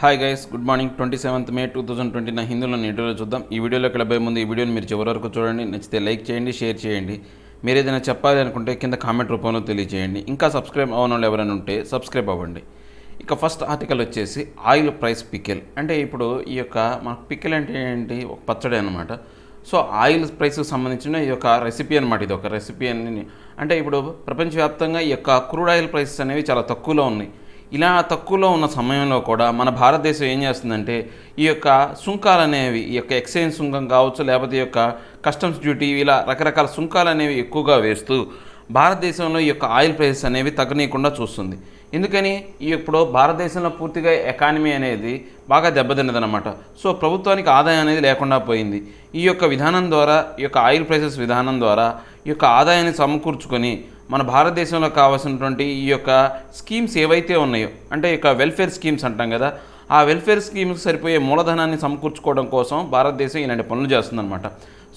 Hi guys, good morning. 27th May 2020 హిందీలో editorial చూద్దాం. ఈ వీడియోలోకి వెళ్ళబోయే ముందు ఈ వీడియోని మీరు చివరి వరకు చూడండి. నచ్చితే లైక్ చేయండి, షేర్ చేయండి. మీరు ఏదైనా చెప్పాలి అనుకుంటే కింద కామెంట్ రూపంలో తెలియజేయండి. ఇంకా సబ్స్క్రైబ్ అవ్వని వాళ్ళు ఎవరైనా ఉంటే సబ్స్క్రైబ్ అవ్వండి. ఇక ఫస్ట్ ఆర్టికల్ వచ్చేసి ఆయిల్ ప్రైస్ పికెల్. అంటే ఇప్పుడు ఈ యొక్క మనకు పికెల్ అంటే ఏంటి, ఒక పచ్చడి అనమాట. సో ఆయిల్ ప్రైస్కి సంబంధించిన ఈ యొక్క రెసిపీ అనమాట. ఇది ఒక రెసిపీ అని అంటే ఇప్పుడు ప్రపంచవ్యాప్తంగా ఈ యొక్క క్రూడ్ ఆయిల్ ప్రైసెస్ అనేవి చాలా తక్కువలో ఉన్నాయి. ఇలా తక్కువలో ఉన్న సమయంలో కూడా మన భారతదేశం ఏం చేస్తుందంటే ఈ యొక్క సుంకాలు అనేవి, ఈ యొక్క ఎక్సైజ్ సుంకం కావచ్చు, లేకపోతే ఈ యొక్క కస్టమ్స్ డ్యూటీ, ఇలా రకరకాల సుంకాలు అనేవి ఎక్కువగా వేస్తూ భారతదేశంలో ఈ యొక్క ఆయిల్ ప్రైసెస్ అనేవి తగ్గనీయకుండా చూస్తుంది. ఎందుకని ఇప్పుడు భారతదేశంలో పూర్తిగా ఎకానమీ అనేది బాగా దెబ్బతిన్నదనమాట. సో ప్రభుత్వానికి ఆదాయం అనేది లేకుండా పోయింది. ఈ యొక్క విధానం ద్వారా, ఈ యొక్క ఆయిల్ ప్రైసెస్ విధానం ద్వారా ఈ యొక్క ఆదాయాన్ని సమకూర్చుకొని మన భారతదేశంలో కావాల్సినటువంటి ఈ యొక్క స్కీమ్స్ ఏవైతే ఉన్నాయో, అంటే ఇక వెల్ఫేర్ స్కీమ్స్ అంటాం కదా, ఆ వెల్ఫేర్ స్కీమ్స్ సరిపోయే మూలధనాన్ని సమకూర్చుకోవడం కోసం భారతదేశం ఇలాంటి పనులు చేస్తుందన్నమాట.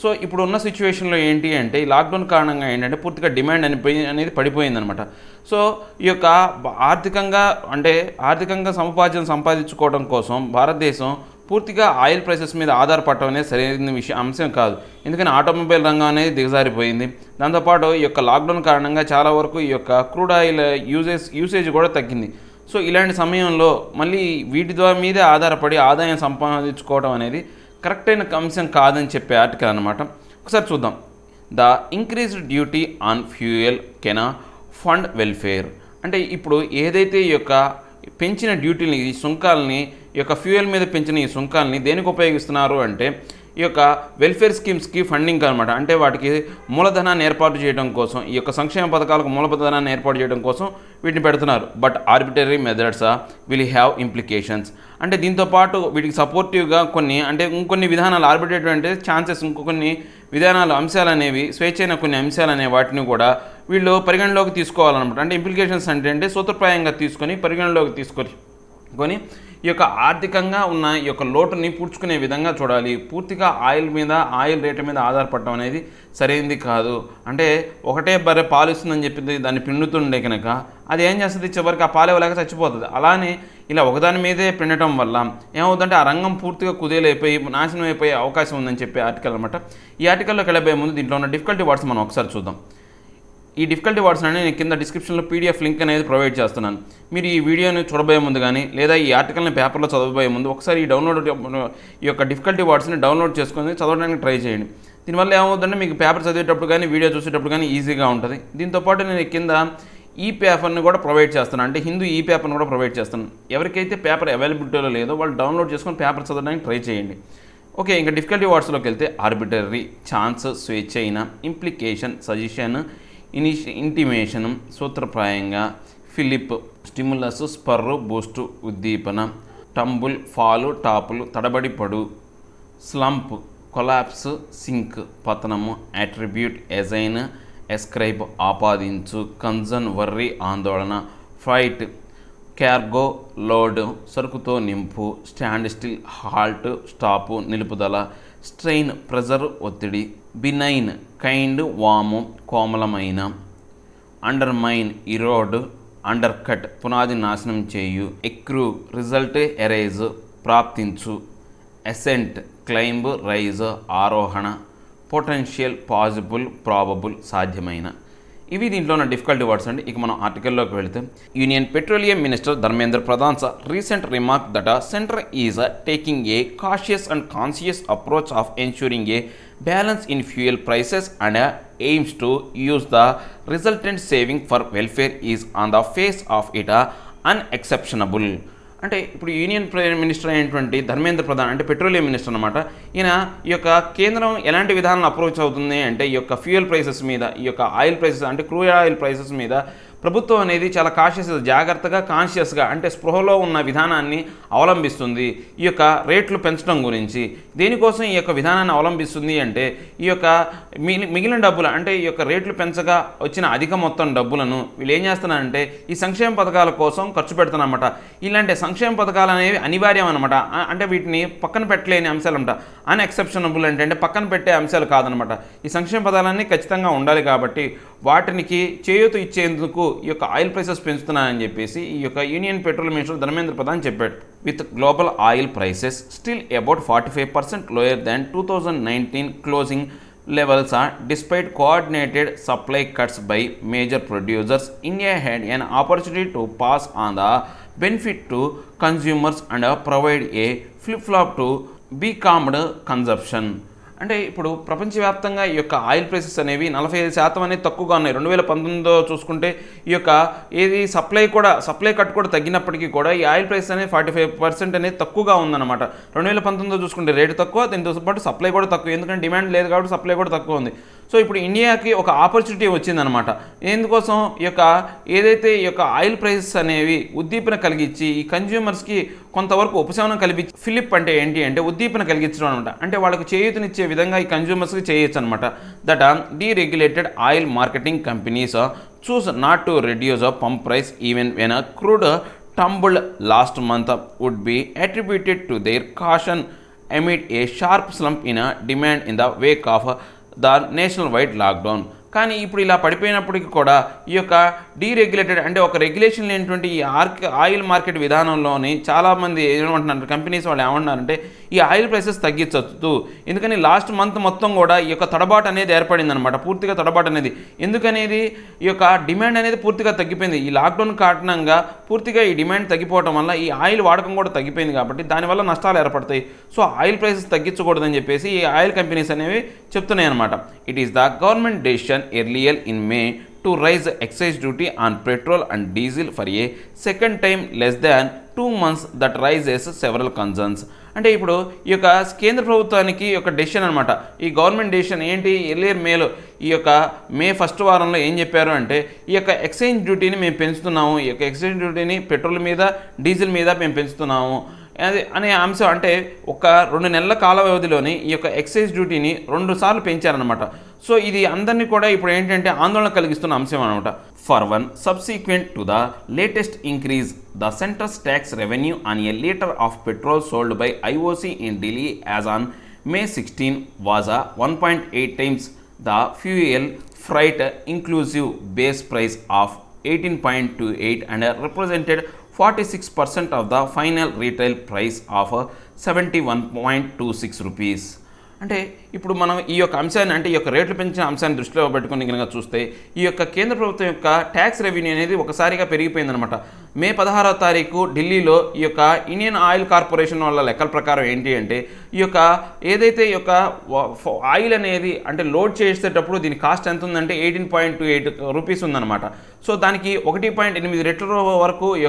సో ఇప్పుడు ఉన్న సిచ్యువేషన్లో ఏంటి అంటే ఈ లాక్డౌన్ కారణంగా ఏంటంటే పూర్తిగా డిమాండ్ అనేది పడిపోయిందనమాట. సో ఈ యొక్క ఆర్థికంగా సముపార్జన సంపాదించుకోవడం కోసం భారతదేశం పూర్తిగా ఆయిల్ ప్రైసెస్ మీద ఆధారపడటం అనేది సరైన అంశం కాదు. ఎందుకని ఆటోమొబైల్ రంగం అనేది దిగజారిపోయింది. దాంతోపాటు ఈ యొక్క లాక్డౌన్ కారణంగా చాలా వరకు ఈ యొక్క క్రూడ్ ఆయిల్ యూసేజ్ కూడా తగ్గింది. సో ఇలాంటి సమయంలో మళ్ళీ వీటి ద్వారా మీదే ఆధారపడి ఆదాయం సంపాదించుకోవడం అనేది కరెక్ట్ అయిన అంశం కాదని చెప్పే ఆర్టికల్ అనమాట. ఒకసారి చూద్దాం. The increased duty on fuel కెనా ఫండ్ వెల్ఫేర్. అంటే ఇప్పుడు ఏదైతే ఈ యొక్క పెంచిన డ్యూటీని, ఈ సుంకాలని, ఈ యొక్క ఫ్యూయల్ మీద పెంచిన ఈ సుంకాలని దేనికి ఉపయోగిస్తున్నారు అంటే ఈ యొక్క వెల్ఫేర్ స్కీమ్స్కి ఫండింగ్ అనమాట. అంటే వాటికి మూలధనాన్ని ఏర్పాటు చేయడం కోసం, ఈ యొక్క సంక్షేమ పథకాలకు మూలధనాన్ని ఏర్పాటు చేయడం కోసం వీటిని పెడుతున్నారు. But arbitrary methods will have implications. అంటే దీంతోపాటు వీటికి సపోర్టివ్గా ఇంకొన్ని విధానాలు, ఆర్బిటరీ అంటే ఛాన్సెస్, ఇంకొన్ని విధానాలు, అంశాలు అనేవి, స్వేచ్ఛైన కొన్ని అంశాలు అనే వాటిని కూడా వీళ్ళు పరిగణలోకి తీసుకోవాలన్నమాట. అంటే ఇంప్లికేషన్స్ అంటే సూత్రప్రాయంగా పరిగణలోకి తీసుకొని ఈ యొక్క ఆర్థికంగా ఉన్న ఈ యొక్క లోటుని పూడ్చుకునే విధంగా చూడాలి. పూర్తిగా ఆయిల్ రేట్ల మీద ఆధారపడటం అనేది సరైనది కాదు. అంటే ఒకటే బర్రె పాలు ఇస్తుందని చెప్పింది దాన్ని పిండుతుండే కనుక అది ఏం చేస్తుంది, చివరికి ఆ పాలు ఇవ్వలేక చచ్చిపోతుంది. అలానే ఇలా ఒకదాని మీదే పిండటం వల్ల ఏమవుతుందంటే ఆ రంగం పూర్తిగా కుదేలైపోయి నాశనం అయిపోయే అవకాశం ఉందని చెప్పే ఆర్టికల్ అనమాట. ఈ ఆర్టికల్లోకి వెళ్ళబోయే ముందు దీంట్లో ఉన్న డిఫికల్టీ వర్డ్స్ మనం ఒకసారి చూద్దాం. ఈ డిఫికల్టీ వర్డ్స్ అనేది నేను కింద డిస్క్రిప్షన్లో పీడిఎఫ్ లింక్ అనేది ప్రొవైడ్ చేస్తున్నాను. మీరు ఈ వీడియోని చూడబోయే ముందు కానీ లేదా ఈ ఆర్టికల్ని పేపర్లో చదవబోయే ముందు ఒకసారి ఈ యొక్క డిఫికల్టీ వర్డ్స్ని డౌన్లోడ్ చేసుకొని చదవడానికి ట్రై చేయండి. దీనివల్ల ఏమవుతుందంటే మీకు పేపర్ చదివేటప్పుడు కానీ వీడియో చూసేటప్పుడు కానీ ఈజీగా ఉంటుంది. దీంతోపాటు నేను కింద ఈ పేపర్ని కూడా ప్రొవైడ్ చేస్తున్నాను. అంటే హిందూ ఈ పేపర్ని కూడా ప్రొవైడ్ చేస్తున్నాను. ఎవరికైతే పేపర్ అవైలబిలిటీలో లేదో వాళ్ళు డౌన్లోడ్ చేసుకొని పేపర్ చదవడానికి ట్రై చేయండి. ఓకే, ఇంకా డిఫికల్టీ వర్డ్స్లోకి వెళ్తే ఆర్బిటరీ, ఛాన్స్, స్వేచ్ఛైన, ఇంప్లికేషన్, సజెషన్, ఇంటిమేషన్, సూత్రప్రాయంగా, ఫిలిప్, స్టిములస్, స్పర్రు, బూస్టు, ఉద్దీపన, టంబుల్, ఫాలు, టాపులు, తడబడి పడు, స్లంప్, కొలాప్స్, సింక్, పతనము, అట్రిబ్యూట్, ఎజైన్, ఎస్క్రైబ్, ఆపాదించు, కన్సర్న్, వర్రీ, ఆందోళన, ఫైట్, క్యార్గో, లోడ్, సరుకుతో నింపు, స్టాండ్ స్టిల్, హాల్ట్, స్టాపు, నిలుపుదల, స్ట్రెయిన్, ప్రెజర్, ఒత్తిడి, బినైన్, కైండ్, వాము, కోమలమైన, అండర్మైన్, ఇరోడ్, అండర్ కట్, పునాది నాశనం చేయు, ఎక్రూ, రిజల్ట్, ఎరేజ్, ప్రాప్తించు, అసెంట్, క్లైంబ్, రైజ్, ఆరోహణ, పొటెన్షియల్, పాజిబుల్, ప్రాబబుల్, సాధ్యమైన. ఇవి దీంట్లో ఉన్న డిఫికల్టీ వర్డ్స్ అండి. ఇక మనం ఆర్టికల్లోకి వెళితే union petroleum minister Dharmendra Pradhan's recent remark that centre is taking a cautious and conscious approach of ensuring a balance in fuel prices and aims to use the resultant saving for welfare is on the face of it unexceptionable. అంటే ఇప్పుడు union prime minister అయినటువంటి ధర్మేంద్ర ప్రధాన్ అంటే petroleum minister అనమాట. ఈయన ఈ యొక్క కేంద్రం ఎలాంటి విధానాలను అప్రోచ్ అవుతుంది అంటే ఈ యొక్క ఫ్యూయల్ ప్రైసెస్ మీద, ఈ యొక్క ఆయిల్ ప్రైసెస్ అంటే క్రూడ్ ఆయిల్ ప్రైసెస్ మీద ప్రభుత్వం అనేది చాలా జాగ్రత్తగా, కాన్షియస్గా అంటే స్పృహలో ఉన్న విధానాన్ని అవలంబిస్తుంది. ఈ యొక్క రేట్లు పెంచడం గురించి దేనికోసం ఈ యొక్క విధానాన్ని అవలంబిస్తుంది అంటే ఈ యొక్క మిగిలిన డబ్బులు, అంటే ఈ యొక్క రేట్లు పెంచగా వచ్చిన అధిక మొత్తం డబ్బులను వీళ్ళు ఏం చేస్తున్నారంటే ఈ సంక్షేమ పథకాల కోసం ఖర్చు పెడుతున్నారన్నమాట. ఇలాంటి సంక్షేమ పథకాలు అనేవి అనివార్యం అనమాట. అంటే వీటిని పక్కన పెట్టలేని అంశాలు అంట. అన్ఎక్సెప్షనబుల్ అంటే పక్కన పెట్టే అంశాలు కాదనమాట. ఈ సంక్షేమ పథకాలన్నీ ఖచ్చితంగా ఉండాలి కాబట్టి వాటికి చేయూత ఇచ్చేందుకు ఈ యొక్క ఆయిల్ ప్రైసెస్ పెంచుతున్నారని చెప్పేసి ఈ యొక్క union petrol minister Dharmendra Pradhan చెప్పాడు. With global oil prices still about 45% lower than 2019 closing levels are despite coordinated supply cuts by major producers, India had an opportunity to pass on the benefit to consumers and provide a flip-flop to becalmed consumption. అంటే ఇప్పుడు ప్రపంచవ్యాప్తంగా ఈ యొక్క oil prices అనేవి 45% అనేది తక్కువగా ఉన్నాయి. 2019 చూసుకుంటే ఈ యొక్క సప్లై కట్ కూడా తగ్గినప్పటికీ కూడా ఈ ఆయిల్ ప్రైస్ అనేది 45% అనేది తక్కువగా ఉందన్నమాట. 2019 చూసుకుంటే రేటు తక్కువ, దీంతో పాటు సప్లై కూడా తక్కువ, ఎందుకంటే డిమాండ్ లేదు కాబట్టి సప్లై కూడా తక్కువ ఉంది. సో ఇప్పుడు ఇండియాకి ఒక ఆపర్చునిటీ వచ్చిందనమాట. ఎందుకోసం ఈ యొక్క ఏదైతే ఈ యొక్క ఆయిల్ ప్రైసెస్ అనేవి ఉద్దీపన కలిగించి ఈ కన్జ్యూమర్స్కి కొంతవరకు ఉపశమనం కల్పించి, ఫిలిప్ అంటే ఏంటి అంటే ఉద్దీపన కలిగించడం అనమాట. అంటే వాళ్ళకు చేయూతనిచ్చే విధంగా ఈ కన్జ్యూమర్స్కి చేయొచ్చు అనమాట. That deregulated oil marketing companies choose not to reduce pump price even when crude tumbled last month would be attributed to their caution amid a sharp slump in demand in the wake of the nationwide lockdown. కానీ ఇప్పుడు ఇలా పడిపోయినప్పటికీ కూడా ఈ యొక్క డీరెగ్యులేటెడ్ అంటే ఒక regulation లేనటువంటి ఈ ఆయిల్ మార్కెట్ విధానంలోని చాలామంది ఏమంటున్నారు, కంపెనీస్ వాళ్ళు ఏమంటున్నారంటే ఈ ఆయిల్ ప్రైసెస్ తగ్గించవచ్చు. ఎందుకని లాస్ట్ మంత్ మొత్తం కూడా ఈ యొక్క తడబాటు అనేది ఏర్పడింది అనమాట, పూర్తిగా తడబాటు అనేది. ఎందుకనేది ఈ యొక్క డిమాండ్ అనేది పూర్తిగా తగ్గిపోయింది. ఈ లాక్డౌన్ కారణంగా పూర్తిగా ఈ డిమాండ్ తగ్గిపోవడం వల్ల ఈ ఆయిల్ వాడకం కూడా తగ్గిపోయింది కాబట్టి దానివల్ల నష్టాలు ఏర్పడతాయి. సో ఆయిల్ ప్రైసెస్ తగ్గించకూడదని చెప్పేసి ఈ ఆయిల్ కంపెనీస్ అనేవి చెప్తున్నాయి అనమాట. It is the government decision earlier in May to raise excise duty on petrol and diesel for a second time less than 2 months that raises several concerns. అంటే ఇప్పుడు ఈ యొక్క కేంద్ర ప్రభుత్వానికి ఒక డెసిషన్ అనమాట. ఈ గవర్నమెంట్ డెసిషన్ ఏంటి, ఎర్లియర్ మేలో ఈ యొక్క మే 1st వారంలో ఏం చెప్పారు అంటే ఈ యొక్క ఎక్సైజ్ డ్యూటీని మేము పెంచుతున్నాము, ఈ యొక్క ఎక్సైజ్ డ్యూటీని పెట్రోల్ మీద డీజిల్ మీద మేము పెంచుతున్నాము అనే అంశం. అంటే ఒక 2 నెలల కాల వ్యవధిలోని ఈ యొక్క ఎక్సైజ్ డ్యూటీని 2 సార్లు పెంచారనమాట. సో ఇది అందరినీ కూడా ఇప్పుడు ఏంటంటే ఆందోళన కలిగిస్తున్న అంశం అనమాట. For one subsequent to the latest increase the centrals tax revenue on a litre of petrol sold by IOC in Delhi as on May 16 was a 1.8 times the fuel freight inclusive base price of 18.28 and represented 46% of the final retail price of 71.26 rupees. అంటే ఇప్పుడు మనం ఈ యొక్క అంశాన్ని అంటే ఈ యొక్క రేట్లు పెంచిన అంశాన్ని దృష్టిలో పెట్టుకుని కనుక చూస్తే ఈ యొక్క కేంద్ర ప్రభుత్వం యొక్క ట్యాక్స్ రెవెన్యూ అనేది ఒకసారిగా పెరిగిపోయిందనమాట. మే 16వ తారీఖు ఢిల్లీలో ఈ యొక్క ఇండియన్ ఆయిల్ కార్పొరేషన్ వాళ్ళ లెక్కల ప్రకారం ఏంటి అంటే ఈ యొక్క ఏదైతే ఈ యొక్క ఆయిల్ అనేది అంటే లోడ్ చేసేటప్పుడు దీని కాస్ట్ ఎంత ఉందంటే 18.28 రూపీస్ ఉందన్నమాట. సో దానికి 1.8 రెట్ల వరకు ఈ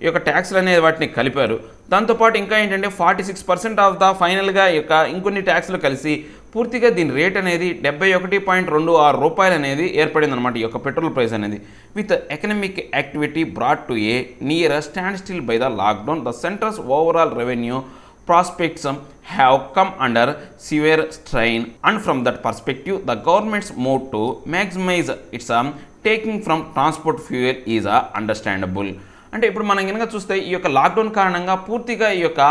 యొక్క ట్యాక్స్లు అనేది వాటిని కలిపారు. దాంతోపాటు ఇంకా ఏంటంటే 46% ఆఫ్ ద ఫైనల్గా ఈ యొక్క ఇంకొన్ని ట్యాక్స్లు కలిసి పూర్తిగా దీని రేట్ అనేది 71.26 రూపాయలు అనేది ఏర్పడింది అనమాట. ఈ యొక్క పెట్రోల్ ప్రైస్ అనేది with economic activity brought to A near stand still by the lockdown the centrals overall revenue prospects have come under severe strain, and from that perspective the government's move to maximize its taking from transport fuel is understandable. అంటే ఇప్పుడు మనం కనుక చూస్తే ఈ యొక్క lockdown కారణంగా పూర్తిగా ఈ యొక్క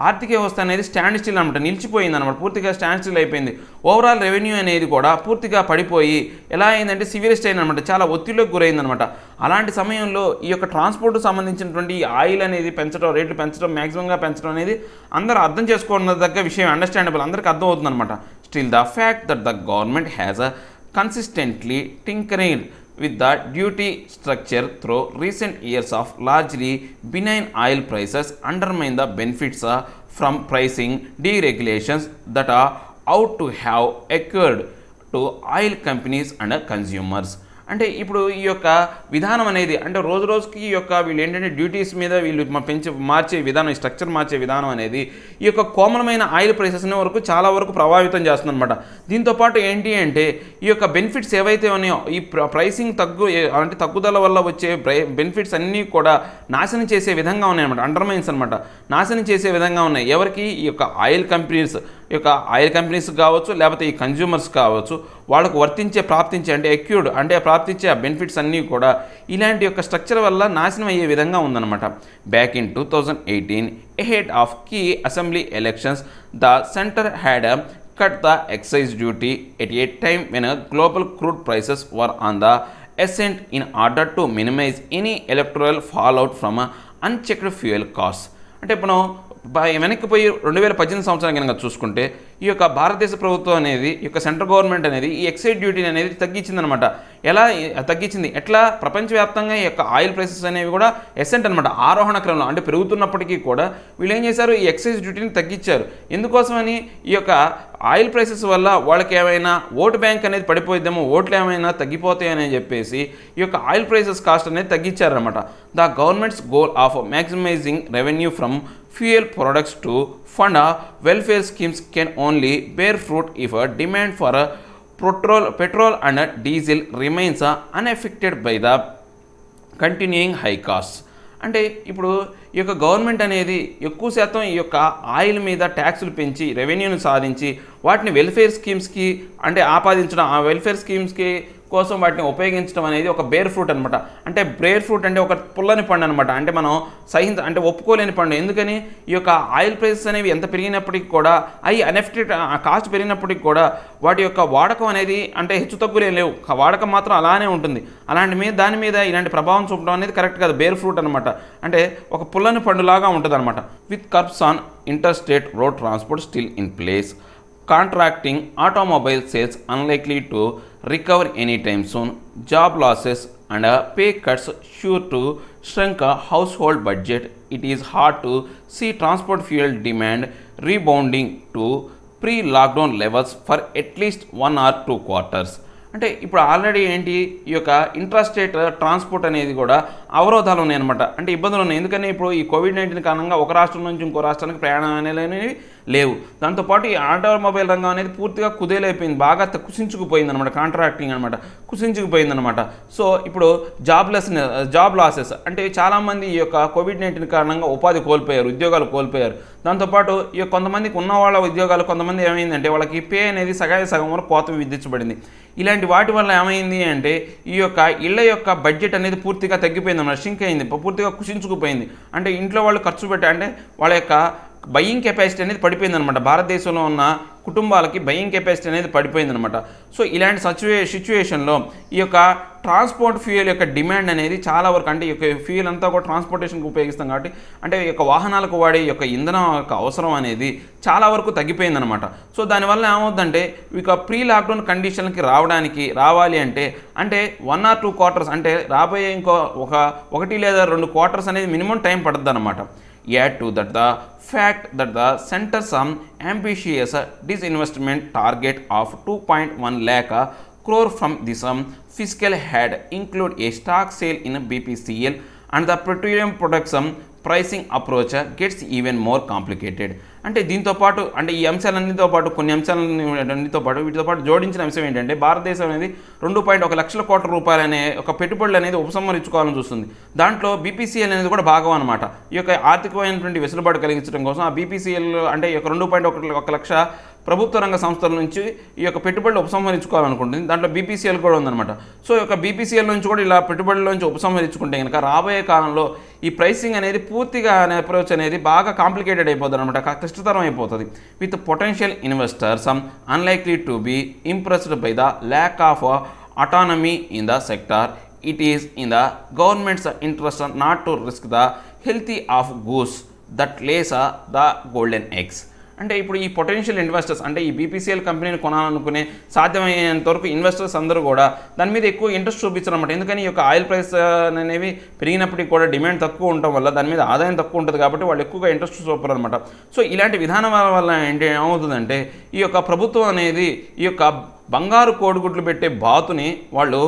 ఆర్థిక వ్యవస్థ అనేది స్టాండ్ స్టిల్ అనమాట, నిలిచిపోయింది అనమాట, పూర్తిగా స్టాండ్ స్టిల్ అయిపోయింది. ఓవరాల్ రెవెన్యూ అనేది కూడా పూర్తిగా పడిపోయి ఎలా అయిందంటే సివియర్ స్ట్రెయిన్ అనమాట, చాలా ఒత్తిడిలోకి గురైందనమాట. అలాంటి సమయంలో ఈ యొక్క ట్రాన్స్పోర్ట్కు సంబంధించినటువంటి ఆయిల్ అనేది పెంచడం, రేట్లు పెంచడం, మ్యాక్సిమంగా పెంచడం అనేది అందరూ అర్థం చేసుకోవడం విషయం, అండర్స్టాండబుల్, అందరికీ అర్థమవుతుంది అనమాట. Still the fact that the government has consistently tinkering with the duty structure through recent years of largely benign oil prices undermine the benefits from pricing deregulations that are out to have occurred to oil companies and consumers. అంటే ఇప్పుడు ఈ యొక్క విధానం అనేది అంటే రోజు రోజుకి ఈ యొక్క వీళ్ళు ఏంటంటే డ్యూటీస్ మీద వీళ్ళు మార్చే విధానం, ఈ స్ట్రక్చర్ మార్చే విధానం అనేది ఈ యొక్క కోమలమైన ఆయిల్ ప్రైసెస్ని వరకు చాలా వరకు ప్రభావితం చేస్తుంది అనమాట. దీంతోపాటు ఏంటి అంటే ఈ యొక్క బెనిఫిట్స్ ఏవైతే ఉన్నాయో ఈ ప్రైసింగ్ తగ్గుదల వల్ల వచ్చే బెనిఫిట్స్ అన్నీ కూడా నాశనం చేసే విధంగా ఉన్నాయన్నమాట, అండర్మైన్స్ అనమాట, నాశనం చేసే విధంగా ఉన్నాయి. ఎవరికి? ఈ యొక్క ఆయిల్ కంపెనీస్ కావచ్చు, లేకపోతే ఈ కన్జ్యూమర్స్ కావచ్చు, వాళ్ళకు ప్రాప్తించే బెనిఫిట్స్ అన్నీ కూడా ఇలాంటి యొక్క స్ట్రక్చర్ వల్ల నాశనం అయ్యే విధంగా ఉందన్నమాట. Back in 2018 ahead of key assembly elections the center had cut the excise duty at a time when global crude prices were on the essential in order to minimize any electoral fallout from unchecked fuel costs. అంటే మనం వెనక్కి పోయి 2018 సంవత్సరం కనుక చూసుకుంటే ఈ యొక్క భారతదేశ ప్రభుత్వం అనేది ఈ యొక్క సెంట్రల్ గవర్నమెంట్ అనేది ఈ ఎక్సైజ్ డ్యూటీని అనేది తగ్గించిందనమాట. ఎలా తగ్గించింది, ఎట్లా ప్రపంచవ్యాప్తంగా ఈ యొక్క ఆయిల్ ప్రైసెస్ అనేవి కూడా ఎసెంట్ అనమాట, ఆరోహణ క్రమంలో అంటే పెరుగుతున్నప్పటికీ కూడా వీళ్ళు ఏం చేశారు, ఈ ఎక్సైజ్ డ్యూటీని తగ్గించారు. ఎందుకోసమని ఈ యొక్క ఆయిల్ ప్రైసెస్ వల్ల వాళ్ళకి ఏమైనా ఓటు బ్యాంక్ అనేది పడిపోయిద్దామో, ఓట్లు ఏమైనా తగ్గిపోతాయని చెప్పేసి ఈ యొక్క ఆయిల్ ప్రైసెస్ కాస్ట్ అనేది తగ్గించారనమాట. The government's goal of maximising revenue from fuel products to fund welfare schemes can only bear fruit if demand for petrol and diesel remains unaffected by the continuing high costs. అంటే ఇప్పుడు ఈ యొక్క government అనేది ఎక్కువ శాతం ఈ యొక్క oil మీద ట్యాక్సులు పెంచి రెవెన్యూను సాధించి వాటిని వెల్ఫేర్ స్కీమ్స్కి అంటే ఆపాదించడం, ఆ వెల్ఫేర్ స్కీమ్స్కి కోసం వాటిని ఉపయోగించడం అనేది ఒక బేర్ ఫ్రూట్ అనమాట. అంటే బేర్ ఫ్రూట్ అంటే ఒక పుల్లని పండు అనమాట, అంటే మనం అంటే ఒప్పుకోలేని పండు. ఎందుకని ఈ యొక్క ఆయిల్ ప్రైసెస్ అనేవి ఎంత పెరిగినప్పటికీ కూడా అవి అన్ఎఫెక్టెడ్ కాస్ట్ పెరిగినప్పటికీ కూడా వాటి యొక్క వాడకం అనేది అంటే హెచ్చు తగ్గులే లేవు, వాడకం మాత్రం అలానే ఉంటుంది. దాని మీద ఇలాంటి ప్రభావం చూపడం అనేది కరెక్ట్ కాదు. బేర్ ఫ్రూట్ అనమాట, అంటే ఒక పుల్లని పండులాగా ఉంటుంది అనమాట. With curbs on interstate road transport still in place, contracting automobile sales unlikely to recover anytime soon, job losses and pay cuts sure to shrink a household budget, it is hard to see transport fuel demand rebounding to pre-lockdown levels for at least 1 or 2 quarters. అంటే ఇప్పుడు already ఏంటి ఈ యొక్క intrastate transport అనేది కూడా అవరోధాలు ఉన్నాయన్నమాట, అంటే ఇబ్బందులు ఉన్నాయి. ఎందుకని ఇప్పుడు ఈ కోవిడ్-19 కారణంగా ఒక రాష్ట్రం నుంచి ఇంకో రాష్ట్రానికి ప్రయాణం అనేవి లేవు. దాంతోపాటు ఈ ఆటోమొబైల్ రంగం అనేది పూర్తిగా కుదేలైపోయింది, బాగా కుసించుకుపోయింది అనమాట, కాంట్రాక్టింగ్ అనమాట కుసించుకుపోయింది అనమాట. సో ఇప్పుడు జాబ్ లాసెస్ అంటే చాలామంది ఈ యొక్క కోవిడ్-19 కారణంగా ఉపాధి కోల్పోయారు, ఉద్యోగాలు కోల్పోయారు. దాంతోపాటు ఈ కొంతమందికి ఉన్న వాళ్ళ ఉద్యోగాలు కొంతమంది ఏమైందంటే వాళ్ళకి పే అనేది సగం వరకు కోత విధించబడింది. ఇలాంటి వాటి వల్ల ఏమైంది అంటే ఈ యొక్క ఇళ్ళ యొక్క బడ్జెట్ అనేది పూర్తిగా తగ్గిపోయింది అన్నమాట, షింక్ అయింది, పూర్తిగా కుసించుకుపోయింది. అంటే ఇంట్లో వాళ్ళు ఖర్చు పెట్టి అంటే వాళ్ళ యొక్క బయింగ్ కెపాసిటీ అనేది పడిపోయిందనమాట. భారతదేశంలో ఉన్న కుటుంబాలకి బయింగ్ కెపాసిటీ అనేది పడిపోయిందనమాట. సో ఇలాంటి సిచ్యువేషన్లో ఈ యొక్క ట్రాన్స్పోర్ట్ ఫ్యూయల్ యొక్క డిమాండ్ అనేది చాలా వరకు, అంటే ఈ యొక్క ఫ్యూయల్ అంతా కూడా ట్రాన్స్పోర్టేషన్కి ఉపయోగిస్తాం కాబట్టి అంటే ఈ యొక్క వాహనాలకు వాడే ఈ యొక్క ఇంధనం యొక్క అవసరం అనేది చాలా వరకు తగ్గిపోయిందనమాట. సో దానివల్ల ఏమవుతుందంటే ఇక ప్రీ లాక్డౌన్ కండిషన్కి రావాలి అంటే 1 or 2 quarters అంటే రాబోయే ఇంకో 1 లేదా 2 quarters అనేది మినిమం టైం పడుతుంది అనమాట. Add to that the fact that the center some ambitious disinvestment target of 2.1 lakh crore from this fiscal had include a stock sale in BPCL and the petroleum products pricing approach gets even more complicated. అంటే దీంతో పాటు అంటే ఈ అంశాలన్నితో పాటు కొన్ని అంశాలన్నితో పాటు వీటితో పాటు జోడించిన అంశం ఏంటంటే భారతదేశం అనేది 2.1 లక్షల కోట్ల రూపాయలు అనే ఒక పెట్టుబడులు అనేది ఉపసంహరించుకోవాలని చూస్తుంది. దాంట్లో బీపీసీఎల్ అనేది కూడా భాగం అనమాట. ఈ యొక్క ఆర్థికమైనటువంటి వెసులుబాటు కలిగించడం కోసం ఆ బీపీసీఎల్ అంటే ఈ యొక్క 2.1 లక్ష ప్రభుత్వ రంగ సంస్థల నుంచి ఈ యొక్క పెట్టుబడులు ఉపసంహరించుకోవాలనుకుంటుంది. దాంట్లో బీపీసీఎల్ కూడా ఉందన్నమాట. సో ఈ యొక్క బీపీసీఎల్ నుంచి కూడా ఇలా పెట్టుబడుల నుంచి ఉపసంహరించుకుంటే కనుక రాబోయే కాలంలో ఈ ప్రైసింగ్ అనేది పూర్తిగా అప్రోచ్ అనేది బాగా కాంప్లికేటెడ్ అయిపోతుంది అనమాట, కష్టతరం అయిపోతుంది. With potential investors unlikely to be impressed by the lack of autonomy in the sector, it is in the government's interest not to risk the healthy of goose that lays the golden eggs. అంటే ఇప్పుడు ఈ potential investors అంటే ఈ BPCL కంపెనీని కొనాలనుకునే సాధ్యమైనంత వరకు investors అందరూ కూడా దాని మీద ఎక్కువ ఇంట్రెస్ట్ చూపించారన్నమాట. ఎందుకని ఈ యొక్క ఆయిల్ ప్రైస్ అనేవి పెరిగినప్పటికీ కూడా డిమాండ్ తక్కువ ఉండటం వల్ల దాని మీద ఆదాయం తక్కువ ఉంటుంది కాబట్టి వాళ్ళు ఎక్కువగా ఇంట్రెస్ట్ చూపరు అనమాట. సో ఇలాంటి విధానం వల్ల ఏమవుతుందంటే ఈ యొక్క ప్రభుత్వం అనేది ఈ యొక్క బంగారు కోడిగుడ్లు పెట్టే బాతుని వాళ్ళు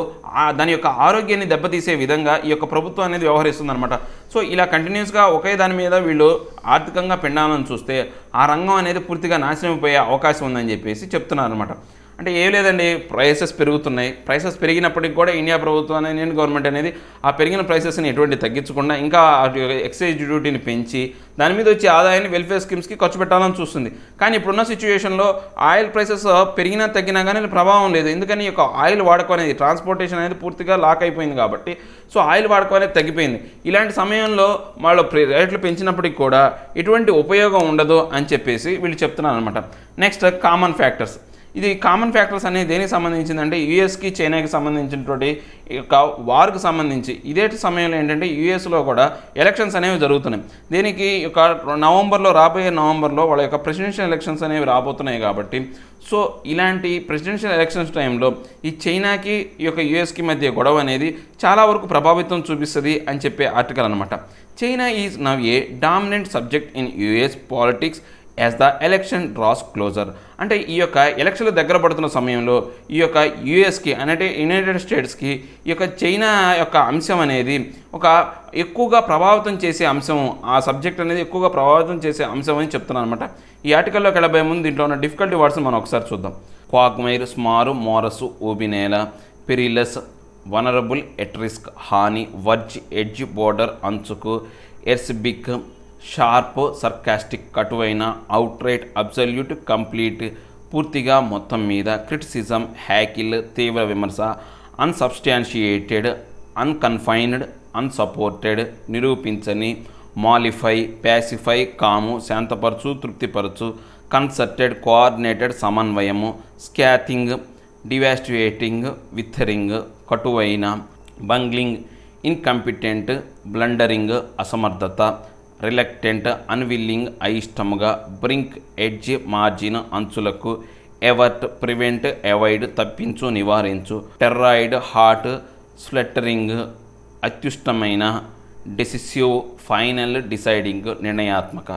దాని యొక్క ఆరోగ్యాన్ని దెబ్బతీసే విధంగా ఈ యొక్క ప్రభుత్వం అనేది వ్యవహరిస్తుంది అనమాట. సో ఇలా కంటిన్యూస్గా ఒకే దాని మీద వీళ్ళు ఆర్థికంగా పెండాలని చూస్తే ఆ రంగం అనేది పూర్తిగా నాశనమైపోయే అవకాశం ఉందని చెప్పేసి చెప్తున్నారు అనమాట. అంటే ఏం లేదండి, ప్రైసెస్ పెరుగుతున్నాయి. ప్రైసెస్ పెరిగినప్పటికీ కూడా ఇండియా ప్రభుత్వం ఇండియన్ గవర్నమెంట్ అనేది ఆ పెరిగిన ప్రైసెస్ని ఎటువంటి తగ్గించకుండా ఇంకా ఎక్సైజ్ డ్యూటీని పెంచి దాని మీద వచ్చే ఆదాయాన్ని వెల్ఫేర్ స్కీమ్స్కి ఖర్చు పెట్టాలని చూస్తుంది. కానీ ఇప్పుడున్న సిచ్యువేషన్లో ఆయిల్ ప్రైసెస్ పెరిగినా తగ్గినా కానీ ప్రభావం లేదు. ఎందుకని ఈ యొక్క ఆయిల్ వాడకం అనేది ట్రాన్స్పోర్టేషన్ అనేది పూర్తిగా లాక్ అయిపోయింది కాబట్టి సో ఆయిల్ వాడకం అనేది తగ్గిపోయింది. ఇలాంటి సమయంలో వాళ్ళు రేట్లు పెంచినప్పటికి కూడా ఎటువంటి ఉపయోగం ఉండదు అని చెప్పేసి వీళ్ళు చెప్తున్నారు అనమాట. Next common factors. ఇది కామన్ ఫ్యాక్టర్స్ అనేది దేనికి సంబంధించిందంటే యూఎస్కి చైనాకి సంబంధించినటువంటి ఈ యొక్క వార్కు సంబంధించి ఇదే సమయంలో ఏంటంటే యూఎస్లో కూడా ఎలక్షన్స్ అనేవి జరుగుతున్నాయి. దీనికి ఒక రాబోయే నవంబర్లో వాళ్ళ యొక్క ప్రెసిడెన్షియల్ ఎలక్షన్స్ అనేవి రాబోతున్నాయి కాబట్టి సో ఇలాంటి ప్రెసిడెన్షియల్ ఎలక్షన్స్ టైంలో ఈ చైనాకి ఈ యొక్క యూఎస్కి మధ్య గొడవ అనేది చాలా వరకు ప్రభావితం చూపిస్తుంది అని చెప్పే ఆర్టికల్ అనమాట. China is now a dominant subject in US politics as the election draws closer. అంటే ఈ యొక్క ఎలక్షన్లు దగ్గర పడుతున్న సమయంలో ఈ యొక్క యూఎస్కి అంటే యునైటెడ్ స్టేట్స్కి ఈ యొక్క చైనా యొక్క అంశం అనేది ఒక ఎక్కువగా ప్రభావితం చేసే అంశం, ఆ సబ్జెక్ట్ అనేది ఎక్కువగా ప్రభావితం చేసే అంశం అని చెప్తున్నాను అనమాట. ఈ ఆర్టికల్లోకి వెళ్ళబోయే ముందు దీంట్లో ఉన్న డిఫికల్టీ వర్డ్స్ మనం ఒకసారి చూద్దాం. క్వాగ్మైర్, స్మారు, మోరసు, ఊబినేల, పెరిలస్, వనరబుల్, ఎట్ రిస్క్, హాని, వర్జ్, ఎడ్జ్, బోర్డర్, అంచుకు, ఎర్స్బిక్, sharp, sarcastic, కటువైన, outright, absolute, complete, పూర్తిగా, మొత్తం మీద, క్రిటిసిజం, హ్యాకిల్, తీవ్ర విమర్శ, అన్సబ్స్టాన్షియేటెడ్, అన్కన్ఫైన్డ్, అన్సపోర్టెడ్, నిరూపించని, మాలిఫై, ప్యాసిఫై, కాము, శాంతపరచు, తృప్తిపరచు, కన్సర్టెడ్, కోఆర్డినేటెడ్, సమన్వయము, స్కాతింగ్, డివాస్టియేటింగ్, విథరింగ్, కటువైన, బంగ్లింగ్, ఇన్కంపిటెంట్, బ్లండరింగ్, అసమర్థత, రిలక్టెంట్, అన్విల్లింగ్, అయిష్టముగా, బ్రింక్, ఎడ్జ్, మార్జిన్, అంచులకు, ఎవర్ట్, ప్రివెంట్, అవాయిడ్, తప్పించు, నివారించు, టెర్రాయిడ్, హార్ట్, స్ప్లెట్టరింగ్, అత్యుష్టమైన, డెసిసివ్, ఫైనల్, డిసైడింగ్, నిర్ణయాత్మక.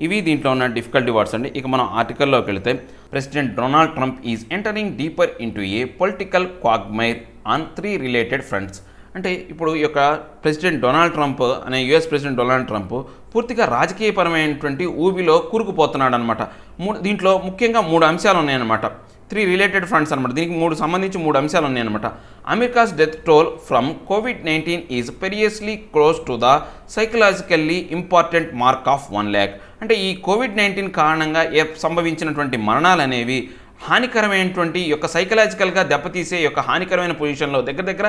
ఇవి దీంట్లో ఉన్న డిఫికల్టీ వర్డ్స్ అండి. ఇక మనం ఆర్టికల్లోకి వెళితే president Donald Trump is entering deeper into a political quagmire on 3 related fronts. అంటే ఇప్పుడు ఈ యొక్క ప్రెసిడెంట్ డొనాల్డ్ ట్రంప్ అనే యుఎస్ ప్రెసిడెంట్ డొనాల్డ్ ట్రంప్ పూర్తిగా రాజకీయపరమైనటువంటి ఊబిలో కూరుకుపోతున్నాడు అనమాట. దీంట్లో ముఖ్యంగా 3 అంశాలు ఉన్నాయన్నమాట. 3 రిలేటెడ్ ఫ్రంట్స్ అనమాట. దీనికి సంబంధించి 3 అంశాలు ఉన్నాయన్నమాట. అమెరికాస్ డెత్ టోల్ ఫ్రమ్ కోవిడ్-19 is perilously close to the psychologically important mark of 1 lakh. అంటే ఈ కోవిడ్-19 కారణంగా సంభవించినటువంటి మరణాలు అనేవి హానికరమైనటువంటి యొక్క సైకలాజికల్గా దెబ్బతీసే యొక్క హానికరమైన పొజిషన్లో దగ్గర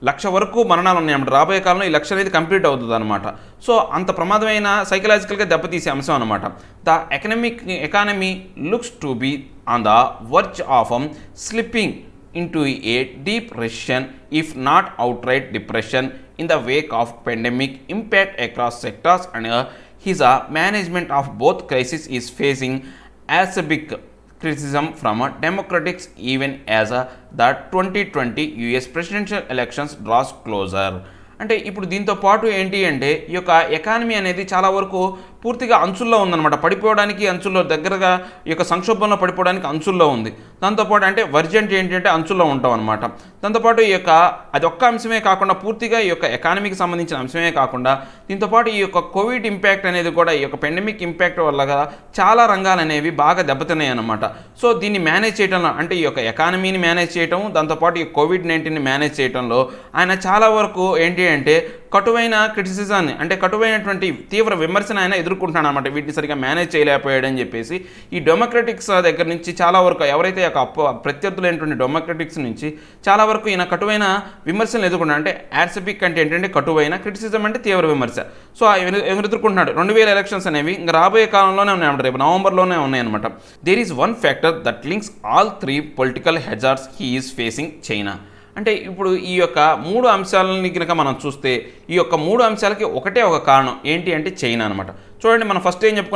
1,00,000 వరకు మరణాలు ఉన్నాయన్నమాట. రాబోయే కాలంలో ఈ 1,00,000 అనేది కంప్లీట్ అవుతుంది అనమాట. సో అంత ప్రమాదమైన సైకలాజికల్గా దెబ్బతీసే అంశం అనమాట. The economy looks to be on the verge of slipping into a deep recession if not outright depression in the wake of pandemic impact across sectors and his management of both crises is facing acerbic criticism from Democrats even as the 2020 US presidential elections draws closer. అంటే ఇప్పుడు దీంతో పాటు ఏంటి అంటే ఈ యొక్క economy అనేది చాలా వరకు పూర్తిగా అంచుల్లో ఉందన్నమాట. పడిపోవడానికి అంచుల్లో దగ్గరగా ఈ యొక్క సంక్షోభంలో పడిపోవడానికి అంచుల్లో ఉంది. దాంతోపాటు అంటే వర్జెంట్ ఏంటంటే అంచుల్లో ఉంటాం అనమాట. దాంతోపాటు ఈ యొక్క అది ఒక్క అంశమే కాకుండా పూర్తిగా ఈ యొక్క ఎకానమీకి సంబంధించిన అంశమే కాకుండా దీంతోపాటు ఈ యొక్క కోవిడ్ ఇంపాక్ట్ అనేది కూడా ఈ యొక్క పెండమిక్ ఇంపాక్ట్ వల్ల చాలా రంగాలు అనేవి బాగా దెబ్బతిన్నాయి అన్నమాట. సో దీన్ని మేనేజ్ చేయడంలో అంటే ఈ యొక్క ఎకానమీని మేనేజ్ చేయటం దాంతోపాటు ఈ కోవిడ్-19ని మేనేజ్ చేయడంలో ఆయన చాలా వరకు ఏంటి అంటే కటువైన క్రిటిసిజాన్ని అంటే కటువైనటువంటి తీవ్ర విమర్శను ఆయన ఎదుర్కొంటున్నాడు అనమాట. వీటిని సరిగ్గా మేనేజ్ చేయలేకపోయాడని చెప్పేసి ఈ డెమోక్రటిక్స్ దగ్గర నుంచి చాలా వరకు ఎవరైతే ప్రత్యర్థులైనటువంటి డెమోక్రటిక్స్ నుంచి చాలా వరకు ఈయన కటువైన విమర్శలు ఎదుర్కొన్నాడు. అంటే యాడ్సెపిక్ అంటే ఏంటంటే కటువైన, క్రిటిసిజం అంటే తీవ్ర విమర్శ. సో ఎవరు ఎదుర్కొంటున్నాడు. 2000 ఎలక్షన్స్ అనేవి ఇంకా రాబోయే కాలంలోనే ఉన్నాయన్నమాట. రేపు నవంబర్లోనే ఉన్నాయన్నమాట. There is one factor that links all 3 political hazards he is facing China. అంటే ఇప్పుడు ఈ యొక్క 3 అంశాలని కనుక మనం చూస్తే ఈ యొక్క 3 అంశాలకి ఒకటే ఒక కారణం ఏంటి అంటే చైనా అనమాట. చూడండి మనం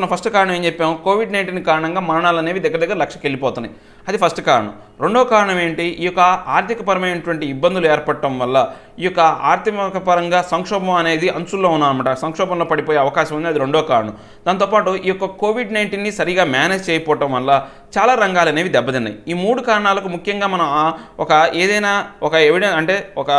ఫస్ట్ కారణం ఏం చెప్పాము, కోవిడ్-19 కారణంగా మరణాలు అనేవి దగ్గర 1,00,000కి వెళ్ళిపోతున్నాయి. అది ఫస్ట్ కారణం. రెండో కారణం ఏంటి, ఈ యొక్క ఆర్థికపరమైనటువంటి ఇబ్బందులు ఏర్పడటం వల్ల ఈ యొక్క ఆర్థిక పరంగా సంక్షోభం అనేది అంచుల్లో ఉన్నామన్నమాట. సంక్షోభంలో పడిపోయే అవకాశం ఉంది. అది రెండో కారణం. దాంతోపాటు ఈ యొక్క కోవిడ్-19ని సరిగా మేనేజ్ చేయకపోవటం వల్ల చాలా రంగాలు అనేవి దెబ్బతిన్నాయి. ఈ 3 కారణాలకు ముఖ్యంగా మనం ఏదైనా ఒక ఎవిడెన్స్ అంటే ఒక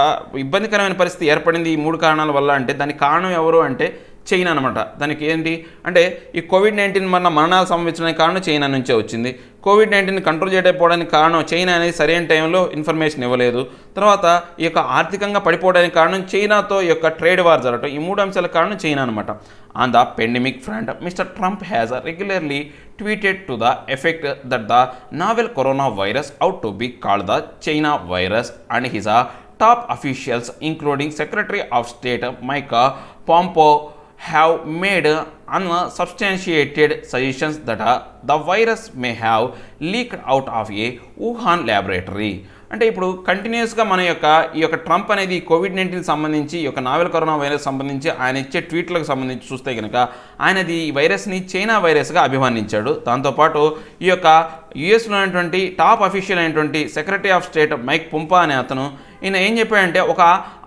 ఇబ్బందికరమైన పరిస్థితి ఏర్పడింది ఈ 3 కారణాల వల్ల అంటే దానికి కారణం ఎవరు అంటే చైనా అనమాట. దానికి ఏంటి అంటే ఈ కోవిడ్-19 వల్ల మరణాలు సంభవించడానికి కారణం చైనా నుంచే వచ్చింది. కోవిడ్-19 కంట్రోల్ చేయకపోవడానికి కారణం చైనా అనేది సరైన టైంలో ఇన్ఫర్మేషన్ ఇవ్వలేదు. తర్వాత ఈ యొక్క ఆర్థికంగా పడిపోవడానికి కారణం చైనాతో ఈ యొక్క ట్రేడ్ వార్ జరగటం. ఈ 3 అంశాల కారణం చైనా అనమాట. On the pandemic front mister Trump has regularly tweeted to the effect that the novel coronavirus ought to be called the China virus, and his top officials including Secretary of State Mike Pompeo have made unsubstantiated suggestions that the virus may have leaked out of a Wuhan laboratory. అంటే ఇప్పుడు కంటిన్యూస్గా మన ఈ యొక్క Trump అనేది COVID-19 సంబంధించి ఈ యొక్క నావెల్ కరోనా వైరస్ సంబంధించి ఆయన ఇచ్చే ట్వీట్లకు సంబంధించి చూస్తే కనుక ఆయనది ఈ వైరస్ని చైనా వైరస్గా అభివర్ణించాడు. దాంతోపాటు ఈ యొక్క యుఎస్లో ఉన్నటువంటి టాప్ అఫీషియల్ అయినటువంటి సెక్రటరీ ఆఫ్ స్టేట్ మైక్ పొంపా అనే అతను ఈయన ఏం చెప్పాడంటే ఒక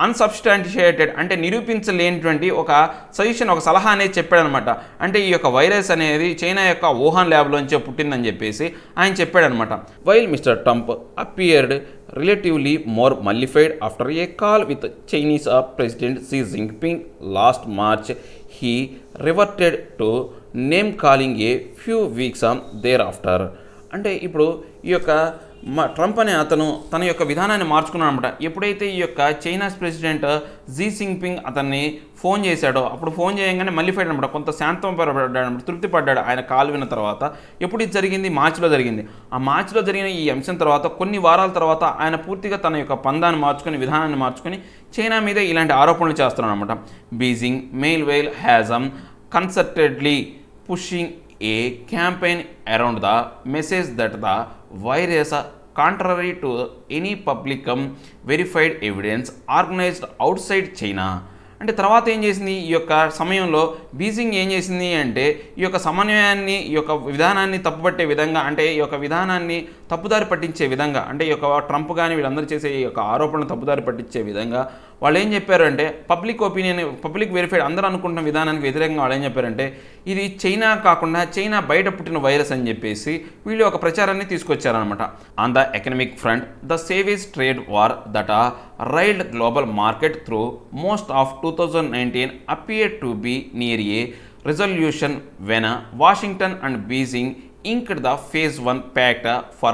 అన్సబ్స్టాంటియేటెడ్ అంటే నిరూపించలేనిటువంటి ఒక సజెషన్ ఒక సలహా అనేది చెప్పాడనమాట. అంటే ఈ యొక్క వైరస్ అనేది చైనా యొక్క వుహాన్ ల్యాబ్లోంచే పుట్టిందని చెప్పేసి ఆయన చెప్పాడనమాట. While mister Trump appeared relatively more mollified after a call with Chinese President Xi Jinping last March, he reverted to name calling a few weeks thereafter. అంటే ఇప్పుడు ఈ యొక్క ట్రంప్ అనే అతను తన యొక్క విధానాన్ని మార్చుకున్నాడు అనమాట. ఎప్పుడైతే ఈ యొక్క చైనాస్ ప్రెసిడెంట్ జీ జిన్పింగ్ అతన్ని ఫోన్ చేశాడో అప్పుడు ఫోన్ చేయగానే మళ్ళీఫైడ్ అనమాట, కొంత శాంతం పడ్డాడు, తృప్తి పడ్డాడు ఆయన కాల్ విన్న తర్వాత. ఎప్పుడు ఇది జరిగింది? మార్చిలో జరిగింది. ఆ మార్చిలో జరిగిన ఈ అంశం తర్వాత కొన్ని వారాల తర్వాత ఆయన పూర్తిగా తన యొక్క పందాన్ని మార్చుకొని విధానాన్ని మార్చుకొని చైనా మీద ఇలాంటి ఆరోపణలు చేస్తున్నాడు అనమాట. Beijing meanwhile has concertedly pushing a campaign around the message that the virus, contrary to any public verified evidence, organized outside China. అంటే తర్వాత ఏం చేసింది ఈ యొక్క సమయంలో బీజింగ్ ఏం చేసింది అంటే ఈ యొక్క సమన్వయాన్ని ఈ యొక్క విధానాన్ని తప్పుపట్టే విధంగా, అంటే ఈ యొక్క విధానాన్ని తప్పుదారి పట్టించే విధంగా, అంటే ఈ యొక్క ట్రంప్ కానీ వీళ్ళందరూ చేసే ఈ యొక్క ఆరోపణలు తప్పుదారి పట్టించే విధంగా వాళ్ళు ఏం చెప్పారు అంటే పబ్లిక్ ఒపీనియన్, పబ్లిక్ వెరిఫైడ్ అందరూ అనుకుంటున్న విధానానికి వ్యతిరేకంగా వాళ్ళు ఏం చెప్పారంటే ఇది చైనా కాకుండా చైనా బయట పుట్టిన వైరస్ అని చెప్పేసి వీళ్ళు ఒక ప్రచారాన్ని తీసుకొచ్చారనమాట. On the economic front the savage trade war that roiled global market through most of 2019 appeared to be near a resolution when Washington and Beijing inked the Phase 1 pact for